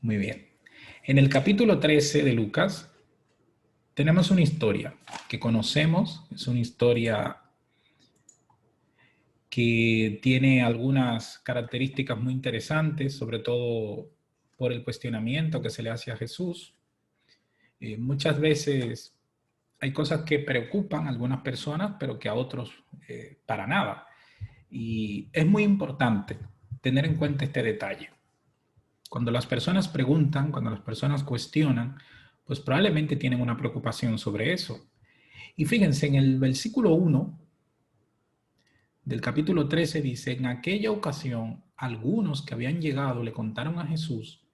Muy bien. En el capítulo 13 de Lucas tenemos una historia que conocemos, es una historia que tiene algunas características muy interesantes, sobre todo por el cuestionamiento que se le hace a Jesús. Muchas veces hay cosas que preocupan a algunas personas, pero que a otros para nada. Y es muy importante tener en cuenta este detalle. Cuando las personas preguntan, cuando las personas cuestionan, pues probablemente tienen una preocupación sobre eso. Y fíjense, en el versículo 1 del capítulo 13 dice, en aquella ocasión algunos que habían llegado le contaron a Jesús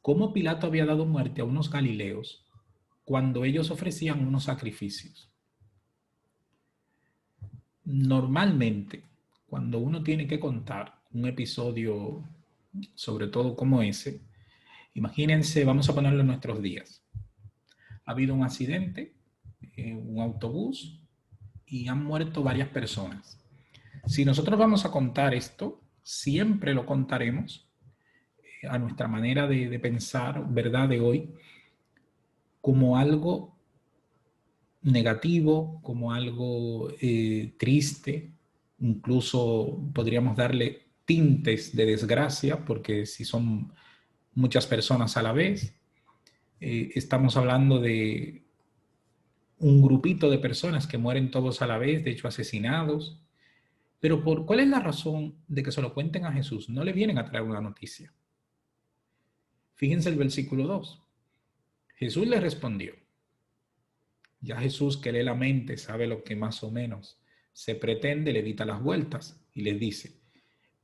cómo Pilato había dado muerte a unos galileos cuando ellos ofrecían unos sacrificios. Normalmente, cuando uno tiene que contar un episodio, sobre todo como ese, imagínense, vamos a ponerlo en nuestros días. Ha habido un accidente, un autobús, y han muerto varias personas. Si nosotros vamos a contar esto, siempre lo contaremos a nuestra manera de pensar, ¿verdad?, de hoy, como algo negativo, como algo triste, incluso podríamos darle tintes de desgracia, porque si son muchas personas a la vez, estamos hablando de un grupito de personas que mueren todos a la vez, de hecho asesinados. Pero ¿cuál es la razón de que se lo cuenten a Jesús? No le vienen a traer una noticia. Fíjense el versículo 2. Jesús le respondió. Ya Jesús, que lee la mente, sabe lo que más o menos se pretende, le evita las vueltas y les dice,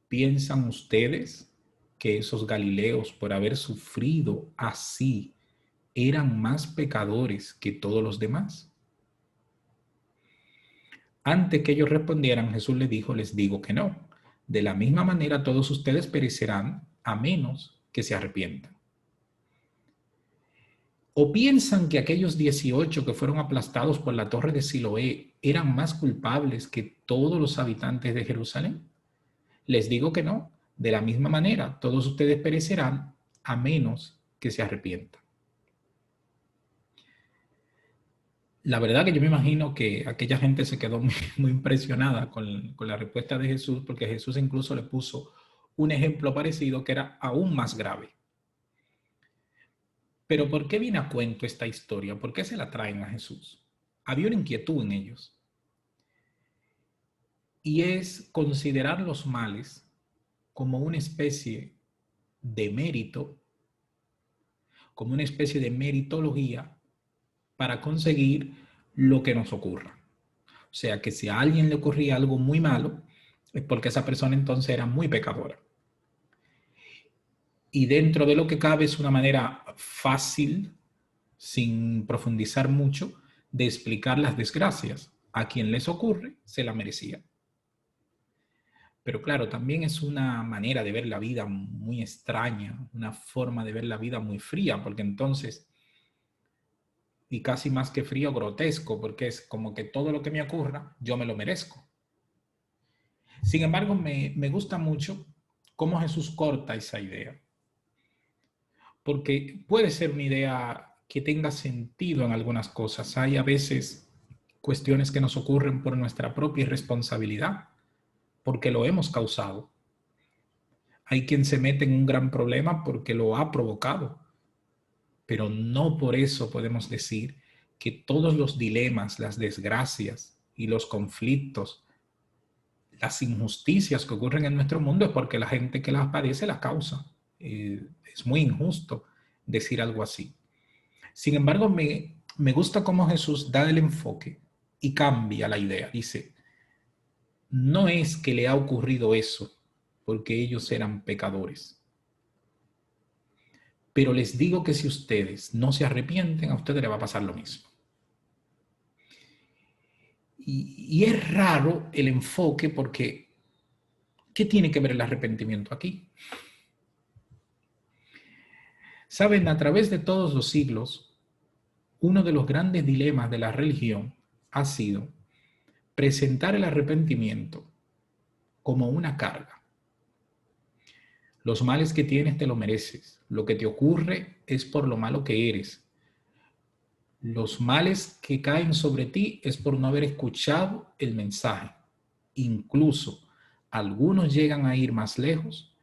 ¿piensan ustedes que esos galileos, por haber sufrido así, eran más pecadores que todos los demás? Antes que ellos respondieran, Jesús les dijo, les digo que no. De la misma manera todos ustedes perecerán a menos que se arrepientan. ¿O piensan que aquellos 18 que fueron aplastados por la torre de Siloé eran más culpables que todos los habitantes de Jerusalén? Les digo que no. De la misma manera todos ustedes perecerán a menos que se arrepientan. La verdad que yo me imagino que aquella gente se quedó muy impresionada con la respuesta de Jesús, porque Jesús incluso le puso un ejemplo parecido que era aún más grave. Pero ¿por qué viene a cuento esta historia? ¿Por qué se la traen a Jesús? Había una inquietud en ellos, y es considerar los males como una especie de mérito, como una especie de meritología para conseguir lo que nos ocurra. O sea, que si a alguien le ocurría algo muy malo, es porque esa persona entonces era muy pecadora. Y dentro de lo que cabe es una manera fácil, sin profundizar mucho, de explicar las desgracias. A quien les ocurre, se la merecía. Pero claro, también es una manera de ver la vida muy extraña, una forma de ver la vida muy fría, porque entonces, y casi más que frío, grotesco, porque es como que todo lo que me ocurra, yo me lo merezco. Sin embargo, me gusta mucho cómo Jesús corta esa idea, porque puede ser una idea que tenga sentido en algunas cosas. Hay a veces cuestiones que nos ocurren por nuestra propia irresponsabilidad, porque lo hemos causado. Hay quien se mete en un gran problema porque lo ha provocado, pero no por eso podemos decir que todos los dilemas, las desgracias y los conflictos, las injusticias que ocurren en nuestro mundo es porque la gente que las padece las causa. Es muy injusto decir algo así. Sin embargo, me gusta cómo Jesús da el enfoque y cambia la idea. Dice, no es que le ha ocurrido eso porque ellos eran pecadores, pero les digo que si ustedes no se arrepienten, a ustedes les va a pasar lo mismo. Y es raro el enfoque porque ¿qué tiene que ver el arrepentimiento aquí? Saben, a través de todos los siglos, uno de los grandes dilemas de la religión ha sido presentar el arrepentimiento como una carga. Los males que tienes te lo mereces. Lo que te ocurre es por lo malo que eres. Los males que caen sobre ti es por no haber escuchado el mensaje. Incluso algunos llegan a ir más lejos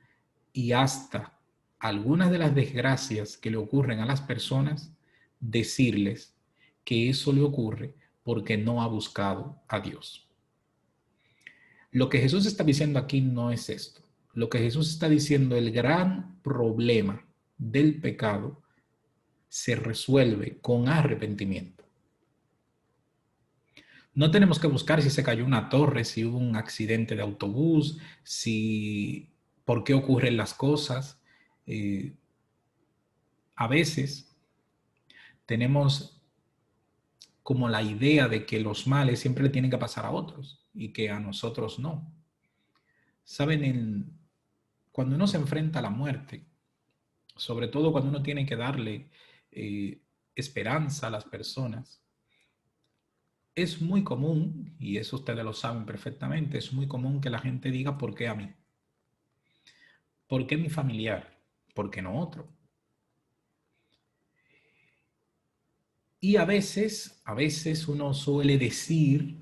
y hasta algunas de las desgracias que le ocurren a las personas, decirles que eso le ocurre porque no ha buscado a Dios. Lo que Jesús está diciendo aquí no es esto. Lo que Jesús está diciendo, el gran problema del pecado se resuelve con arrepentimiento. No tenemos que buscar si se cayó una torre, si hubo un accidente de autobús, por qué ocurren las cosas. A veces tenemos como la idea de que los males siempre le tienen que pasar a otros y que a nosotros no. Saben, cuando uno se enfrenta a la muerte, sobre todo cuando uno tiene que darle esperanza a las personas, es muy común, y eso ustedes lo saben perfectamente, es muy común que la gente diga, ¿por qué a mí? ¿Por qué mi familiar? ¿Por qué no otro? Y a veces uno suele decir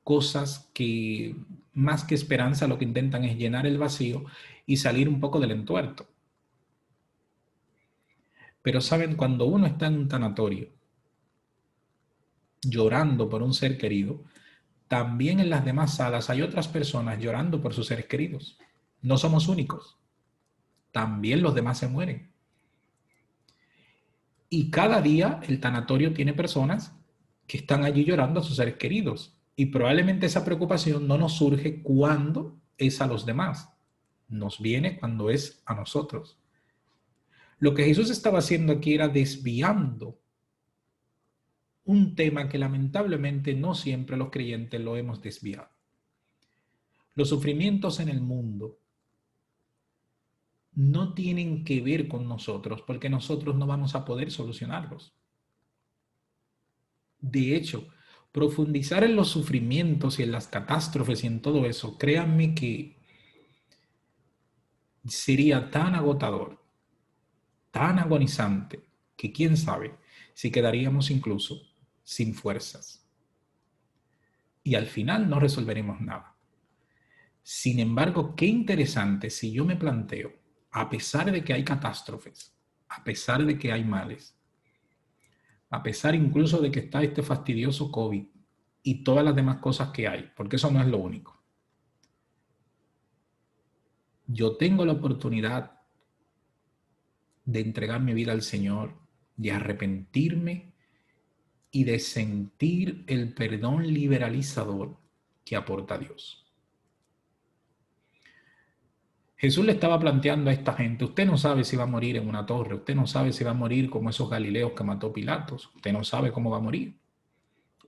cosas que más que esperanza lo que intentan es llenar el vacío y salir un poco del entuerto. Pero saben, cuando uno está en un tanatorio llorando por un ser querido, también en las demás salas hay otras personas llorando por sus seres queridos. No somos únicos. También los demás se mueren. Y cada día el tanatorio tiene personas que están allí llorando a sus seres queridos. Y probablemente esa preocupación no nos surge cuando es a los demás. Nos viene cuando es a nosotros. Lo que Jesús estaba haciendo aquí era desviando un tema que lamentablemente no siempre los creyentes lo hemos desviado. Los sufrimientos en el mundo no tienen que ver con nosotros porque nosotros no vamos a poder solucionarlos. De hecho, profundizar en los sufrimientos y en las catástrofes y en todo eso, créanme que sería tan agotador, tan agonizante, que quién sabe si quedaríamos incluso sin fuerzas. Y al final no resolveremos nada. Sin embargo, qué interesante si yo me planteo, a pesar de que hay catástrofes, a pesar de que hay males, a pesar incluso de que está este fastidioso COVID y todas las demás cosas que hay, porque eso no es lo único. Yo tengo la oportunidad de entregar mi vida al Señor, de arrepentirme y de sentir el perdón liberalizador que aporta Dios. Jesús le estaba planteando a esta gente, usted no sabe si va a morir en una torre, usted no sabe si va a morir como esos galileos que mató Pilatos, usted no sabe cómo va a morir.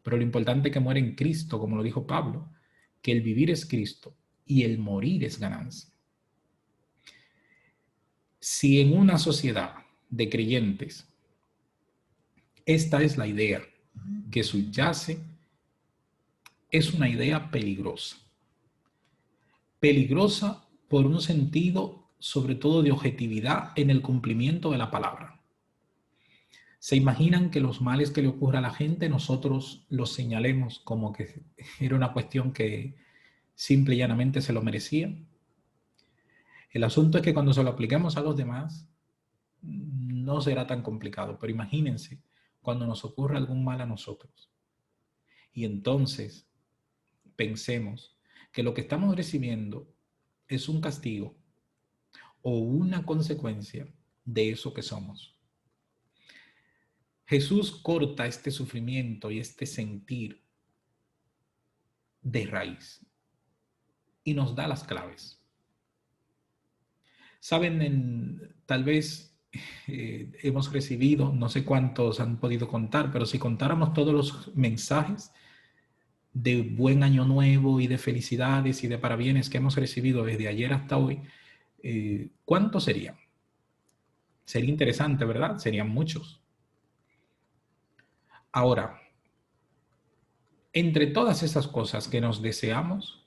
Pero lo importante es que muere en Cristo, como lo dijo Pablo, que el vivir es Cristo y el morir es ganancia. Si en una sociedad de creyentes esta es la idea que subyace, es una idea peligrosa. Peligrosa por un sentido, sobre todo, de objetividad en el cumplimiento de la palabra. ¿Se imaginan que los males que le ocurre a la gente nosotros los señalemos como que era una cuestión que simple y llanamente se lo merecía? El asunto es que cuando se lo apliquemos a los demás, no será tan complicado, pero imagínense cuando nos ocurre algún mal a nosotros. Y entonces pensemos que lo que estamos recibiendo es un castigo o una consecuencia de eso que somos. Jesús corta este sufrimiento y este sentir de raíz y nos da las claves. Saben, tal vez hemos recibido, no sé cuántos han podido contar, pero si contáramos todos los mensajes de buen año nuevo y de felicidades y de parabienes que hemos recibido desde ayer hasta hoy, ¿cuántos serían? Sería interesante, ¿verdad? Serían muchos. Ahora, entre todas esas cosas que nos deseamos,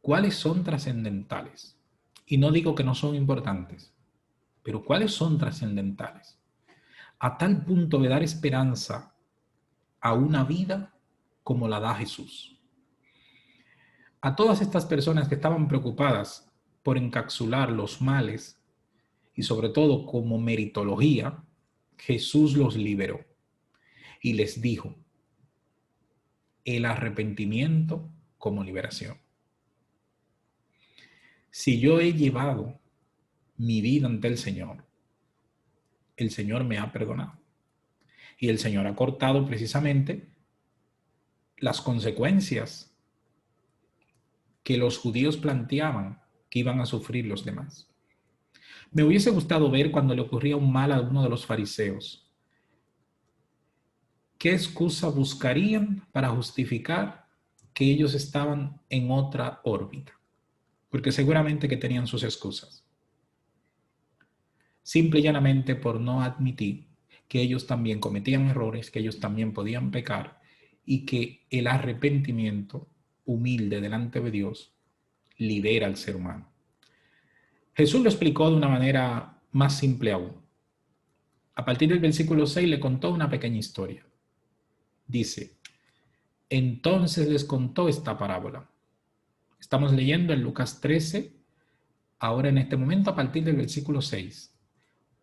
¿cuáles son trascendentales? Y no digo que no son importantes, pero ¿cuáles son trascendentales? A tal punto de dar esperanza a una vida como la da Jesús. A todas estas personas que estaban preocupadas por encapsular los males y sobre todo como meritología, Jesús los liberó y les dijo el arrepentimiento como liberación. Si yo he llevado mi vida ante el Señor me ha perdonado. Y el Señor ha cortado precisamente las consecuencias que los judíos planteaban que iban a sufrir los demás. Me hubiese gustado ver cuando le ocurría un mal a uno de los fariseos. ¿Qué excusa buscarían para justificar que ellos estaban en otra órbita? Porque seguramente que tenían sus excusas. Simple y llanamente por no admitir que ellos también cometían errores, que ellos también podían pecar y que el arrepentimiento humilde delante de Dios libera al ser humano. Jesús lo explicó de una manera más simple aún. A partir del versículo 6 le contó una pequeña historia. Dice, entonces les contó esta parábola. Estamos leyendo en Lucas 13, ahora en este momento a partir del versículo 6.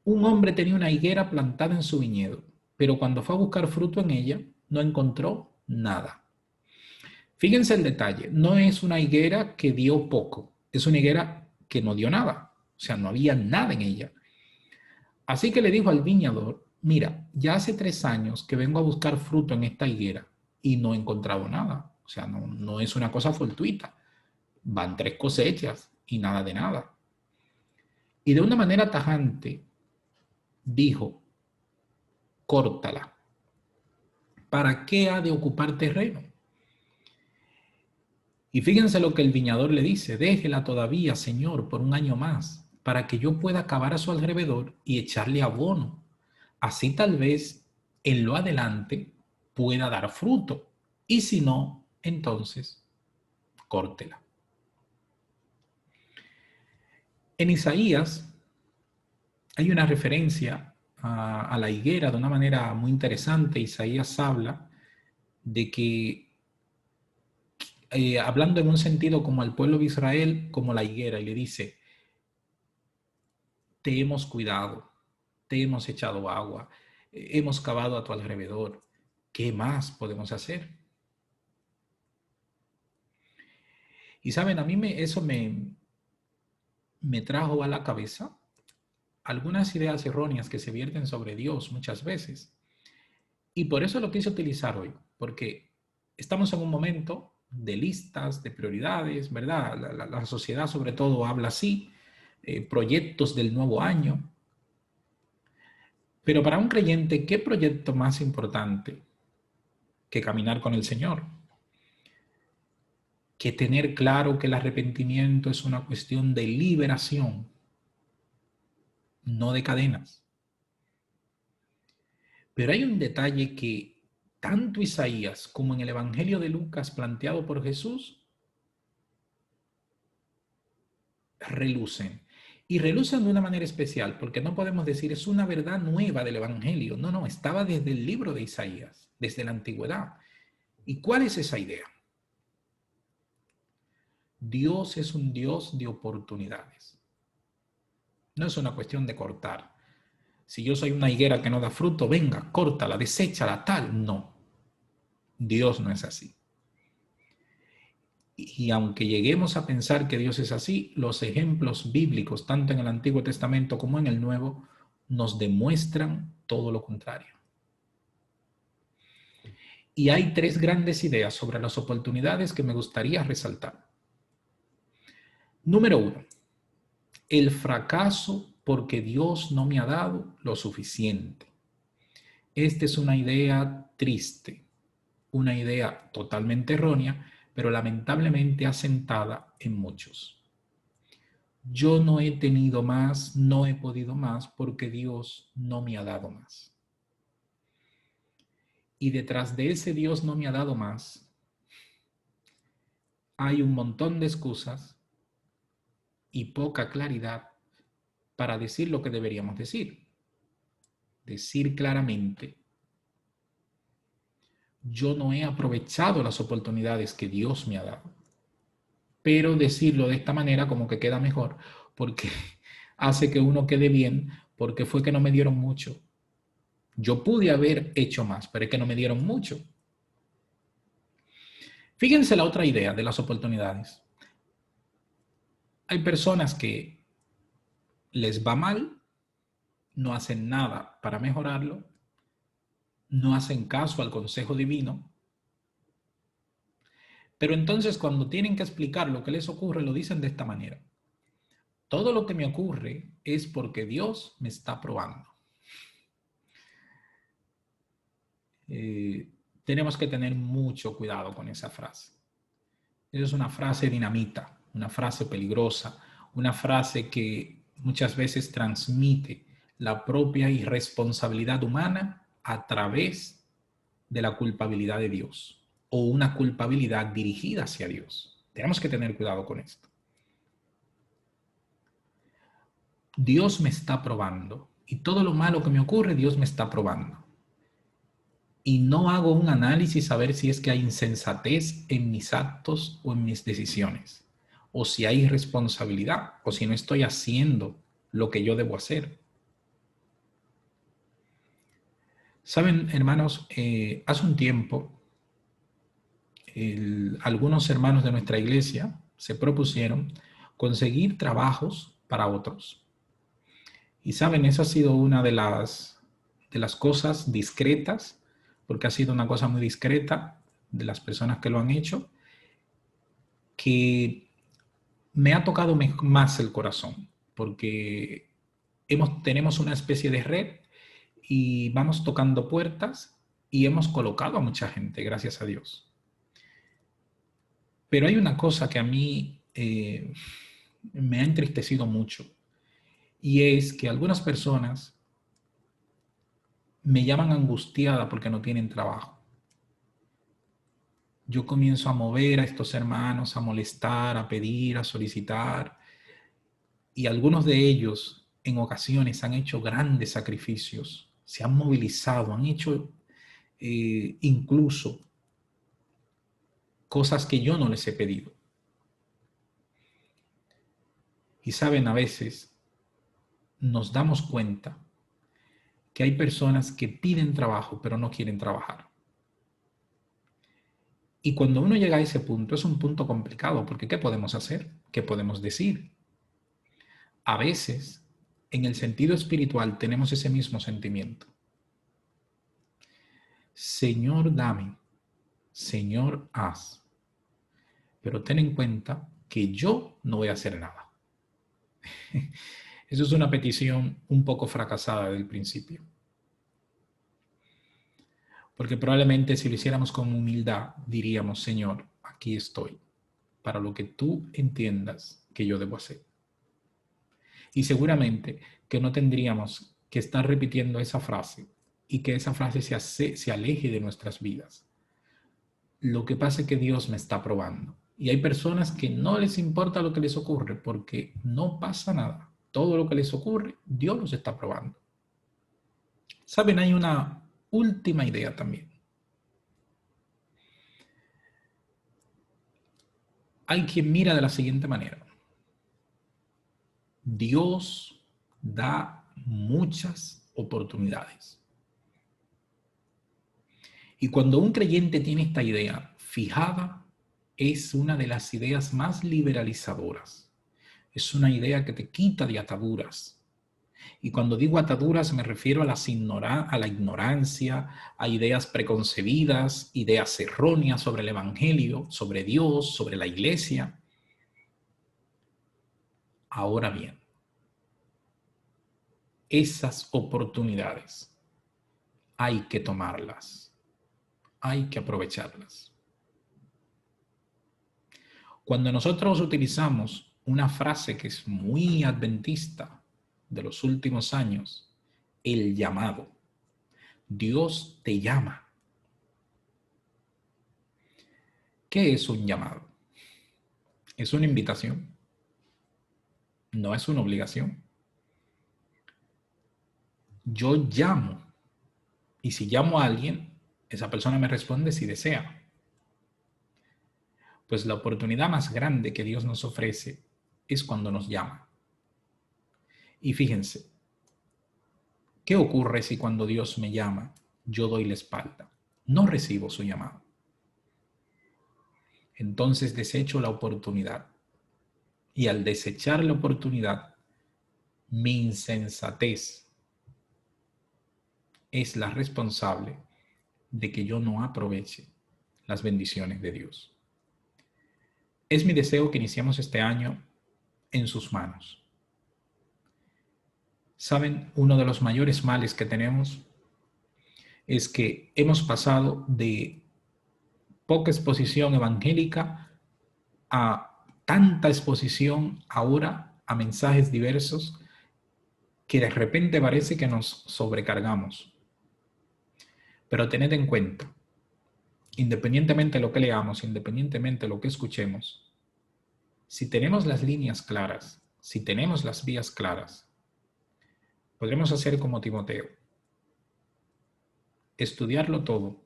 Un hombre tenía una higuera plantada en su viñedo, pero cuando fue a buscar fruto en ella, no encontró nada. Fíjense el detalle, no es una higuera que dio poco, es una higuera que no dio nada, o sea, no había nada en ella. Así que le dijo al viñador, mira, ya hace 3 años que vengo a buscar fruto en esta higuera y no he encontrado nada, o sea, no es una cosa fortuita, van 3 cosechas y nada de nada. Y de una manera tajante dijo, córtala. ¿Para qué ha de ocupar terreno? Y fíjense lo que el viñador le dice, déjela todavía, Señor, por 1 año más, para que yo pueda cavar a su alrededor y echarle abono. Así tal vez en lo adelante pueda dar fruto. Y si no, entonces córtela. En Isaías hay una referencia a la higuera de una manera muy interesante. Isaías habla de que hablando en un sentido como al pueblo de Israel, como la higuera, y le dice, te hemos cuidado, te hemos echado agua, hemos cavado a tu alrededor, ¿qué más podemos hacer? Y saben, a mí eso me trajo a la cabeza algunas ideas erróneas que se vierten sobre Dios muchas veces. Y por eso lo quise utilizar hoy, porque estamos en un momento de listas, de prioridades, ¿verdad? La sociedad sobre todo habla así, proyectos del nuevo año. Pero para un creyente, ¿qué proyecto más importante que caminar con el Señor? Que tener claro que el arrepentimiento es una cuestión de liberación, no de cadenas. Pero hay un detalle que tanto Isaías como en el Evangelio de Lucas planteado por Jesús relucen. Y relucen de una manera especial, porque no podemos decir es una verdad nueva del Evangelio. No, estaba desde el libro de Isaías, desde la antigüedad. ¿Y cuál es esa idea? Dios es un Dios de oportunidades. No es una cuestión de cortar. Si yo soy una higuera que no da fruto, venga, córtala, deséchala, tal. No, Dios no es así. Y aunque lleguemos a pensar que Dios es así, los ejemplos bíblicos, tanto en el Antiguo Testamento como en el Nuevo, nos demuestran todo lo contrario. Y hay 3 grandes ideas sobre las oportunidades que me gustaría resaltar. Número 1, el fracaso porque Dios no me ha dado lo suficiente. Esta es una idea triste, una idea totalmente errónea, pero lamentablemente asentada en muchos. Yo no he tenido más, no he podido más porque Dios no me ha dado más. Y detrás de ese Dios no me ha dado más, hay un montón de excusas y poca claridad para decir lo que deberíamos decir. Decir claramente, yo no he aprovechado las oportunidades que Dios me ha dado. Pero decirlo de esta manera como que queda mejor, porque hace que uno quede bien, porque fue que no me dieron mucho. Yo pude haber hecho más, pero es que no me dieron mucho. Fíjense la otra idea de las oportunidades. Hay personas que les va mal, no hacen nada para mejorarlo, no hacen caso al consejo divino, pero entonces cuando tienen que explicar lo que les ocurre, lo dicen de esta manera. Todo lo que me ocurre es porque Dios me está probando. Tenemos que tener mucho cuidado con esa frase. Esa es una frase dinamita, una frase peligrosa, una frase que muchas veces transmite la propia irresponsabilidad humana a través de la culpabilidad de Dios o una culpabilidad dirigida hacia Dios. Tenemos que tener cuidado con esto. Dios me está probando y todo lo malo que me ocurre, Dios me está probando. Y no hago un análisis a ver si es que hay insensatez en mis actos o en mis decisiones, o si hay irresponsabilidad, o si no estoy haciendo lo que yo debo hacer. Saben, hermanos, hace un tiempo, algunos hermanos de nuestra iglesia se propusieron conseguir trabajos para otros. Y saben, esa ha sido una de las cosas discretas, porque ha sido una cosa muy discreta de las personas que lo han hecho, que me ha tocado más el corazón, porque tenemos una especie de red y vamos tocando puertas y hemos colocado a mucha gente, gracias a Dios. Pero hay una cosa que a mí me ha entristecido mucho, y es que algunas personas me llaman angustiada porque no tienen trabajo. Yo comienzo a mover a estos hermanos, a molestar, a pedir, a solicitar, y algunos de ellos en ocasiones han hecho grandes sacrificios, se han movilizado, han hecho incluso cosas que yo no les he pedido. Y saben, a veces nos damos cuenta que hay personas que piden trabajo pero no quieren trabajar. Y cuando uno llega a ese punto, es un punto complicado, porque ¿qué podemos hacer? ¿Qué podemos decir? A veces, en el sentido espiritual, tenemos ese mismo sentimiento. Señor, dame. Señor, haz. Pero ten en cuenta que yo no voy a hacer nada. Eso es una petición un poco fracasada del principio. Porque probablemente si lo hiciéramos con humildad, diríamos, Señor, aquí estoy, para lo que tú entiendas que yo debo hacer. Y seguramente que no tendríamos que estar repitiendo esa frase y que esa frase se aleje de nuestras vidas. Lo que pasa es que Dios me está probando. Y hay personas que no les importa lo que les ocurre porque no pasa nada. Todo lo que les ocurre, Dios los está probando. Saben, hay una última idea también. Hay quien mira de la siguiente manera. Dios da muchas oportunidades. Y cuando un creyente tiene esta idea fijada, es una de las ideas más liberalizadoras. Es una idea que te quita de ataduras. Y cuando digo ataduras me refiero a la ignorancia, a ideas preconcebidas, ideas erróneas sobre el Evangelio, sobre Dios, sobre la iglesia. Ahora bien, esas oportunidades hay que tomarlas, hay que aprovecharlas. Cuando nosotros utilizamos una frase que es muy adventista de los últimos años, el llamado, Dios te llama. ¿Qué es un llamado? Es una invitación. no es una obligación. Yo llamo y si llamo a alguien, esa persona me responde si desea. Pues la oportunidad más grande que Dios nos ofrece es cuando nos llama. Y fíjense, ¿qué ocurre si cuando Dios me llama, yo doy la espalda? No recibo su llamado. Entonces desecho la oportunidad. Y al desechar la oportunidad, mi insensatez es la responsable de que yo no aproveche las bendiciones de Dios. Es mi deseo que iniciemos este año en sus manos. ¿Saben? Uno de los mayores males que tenemos es que hemos pasado de poca exposición evangélica a tanta exposición ahora a mensajes diversos que de repente parece que nos sobrecargamos. Pero tened en cuenta, independientemente de lo que leamos, independientemente de lo que escuchemos, si tenemos las líneas claras, si tenemos las vías claras, podremos hacer como Timoteo, estudiarlo todo,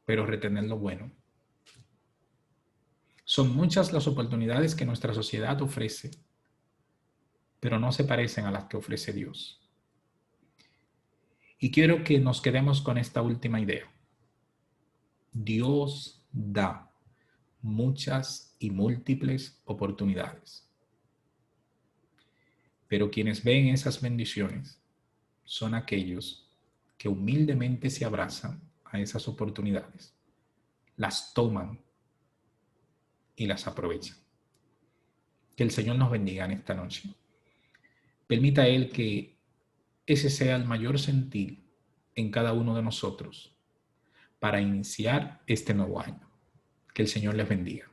pero retener lo bueno. Son muchas las oportunidades que nuestra sociedad ofrece, pero no se parecen a las que ofrece Dios. Y quiero que nos quedemos con esta última idea. Dios da muchas y múltiples oportunidades, pero quienes ven esas bendiciones son aquellos que humildemente se abrazan a esas oportunidades, las toman y las aprovechan. Que el Señor nos bendiga en esta noche. Permita a Él que ese sea el mayor sentir en cada uno de nosotros para iniciar este nuevo año. Que el Señor les bendiga.